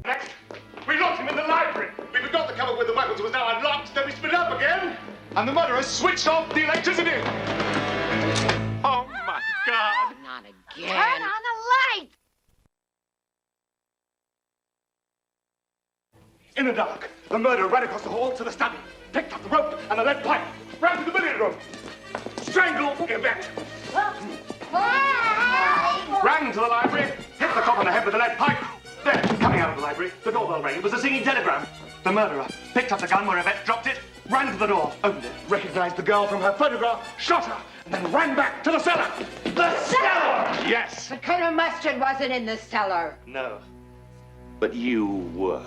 Next, we locked him in the library. We forgot the cupboard with the weapons was now unlocked, then we split up again, and the murderer switched off the electricity. Oh, my God. Not again. Turn on the light! In the dark, the murderer ran across the hall to the study, picked up the rope and the lead pipe, ran to the billiard room, strangled Yvette. Ran to the library, hit the cop on the head with the lead pipe. Then, coming out of the library, the doorbell rang. It was a singing telegram. The murderer picked up the gun where Yvette dropped it, ran to the door, opened it, recognized the girl from her photograph, shot her, and then ran back to the cellar. The cellar! Yes. But Colonel Mustard wasn't in the cellar. No. But you were.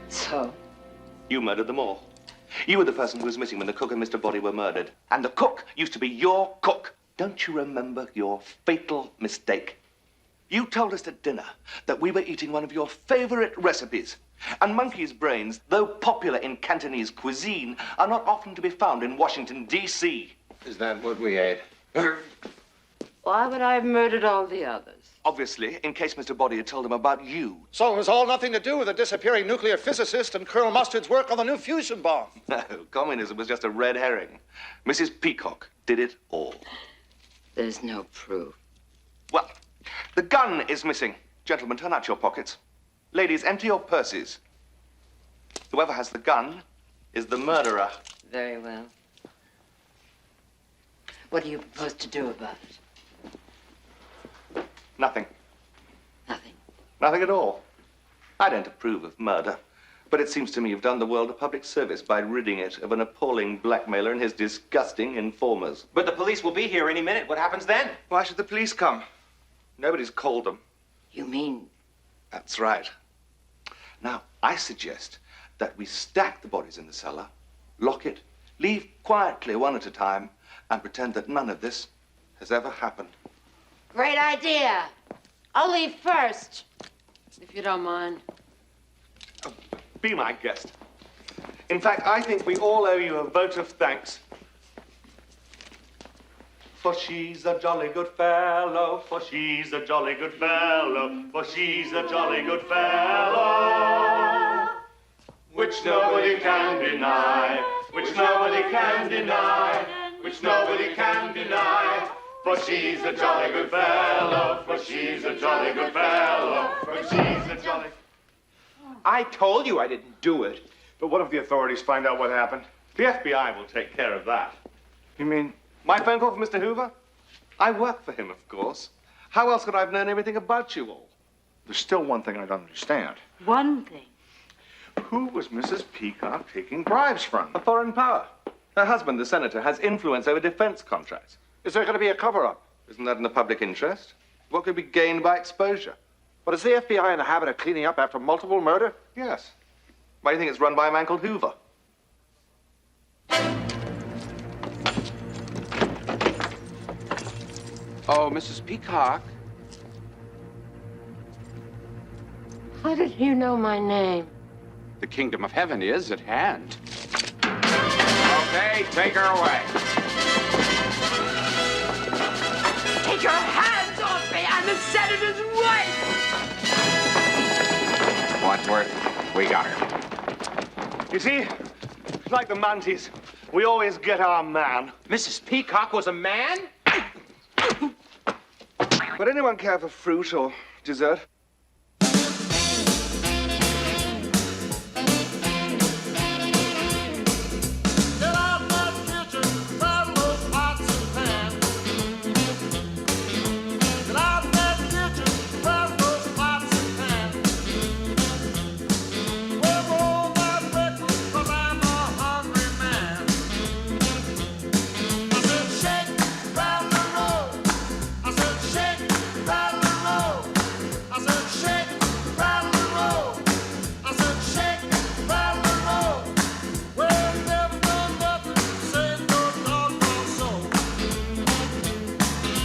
So? You murdered them all. You were the person who was missing when the cook and Mr. Body were murdered. And the cook used to be your cook. Don't you remember your fatal mistake? You told us at dinner that we were eating one of your favorite recipes. And monkey's brains, though popular in Cantonese cuisine, are not often to be found in Washington, D.C. Is that what we ate? Why would I have murdered all the others? Obviously, in case Mr. Body had told him about you. So it was all nothing to do with the disappearing nuclear physicist and Colonel Mustard's work on the new fusion bomb. No, communism was just a red herring. Mrs. Peacock did it all. There's no proof. Well, the gun is missing. Gentlemen, turn out your pockets. Ladies, empty your purses. Whoever has the gun is the murderer. Very well. What do you propose to do about it? Nothing. Nothing. Nothing at all. I don't approve of murder, but it seems to me you've done the world a public service by ridding it of an appalling blackmailer and his disgusting informers. But the police will be here any minute. What happens then? Why should the police come? Nobody's called them. You mean? That's right. Now, I suggest that we stack the bodies in the cellar, lock it, leave quietly one at a time, and pretend that none of this has ever happened. Great idea. I'll leave first, if you don't mind. Be my guest. In fact, I think we all owe you a vote of thanks. For she's a jolly good fellow, for she's a jolly good fellow, for she's a jolly good fellow, which nobody can deny, which nobody can deny, which nobody can deny. For she's a jolly good fellow, for she's a jolly good fellow, for she's a jolly... I told you I didn't do it. But what if the authorities find out what happened? The FBI will take care of that. You mean my phone call from Mr. Hoover? I work for him, of course. How else could I have known everything about you all? There's still one thing I don't understand. One thing. Who was Mrs. Peacock taking bribes from? A foreign power. Her husband, the senator, has influence over defense contracts. Is there going to be a cover-up? Isn't that in the public interest? What could be gained by exposure? But is the FBI in the habit of cleaning up after multiple murder? Yes. Why do you think it's run by a man called Hoover? Oh, Mrs. Peacock. How did you know my name? The kingdom of heaven is at hand. Okay, take her away. Take your hands off me! I'm the senator's wife! Wadsworth, we got her. You see, like the Mounties, we always get our man. Mrs. Peacock was a man? Would anyone care for fruit or dessert?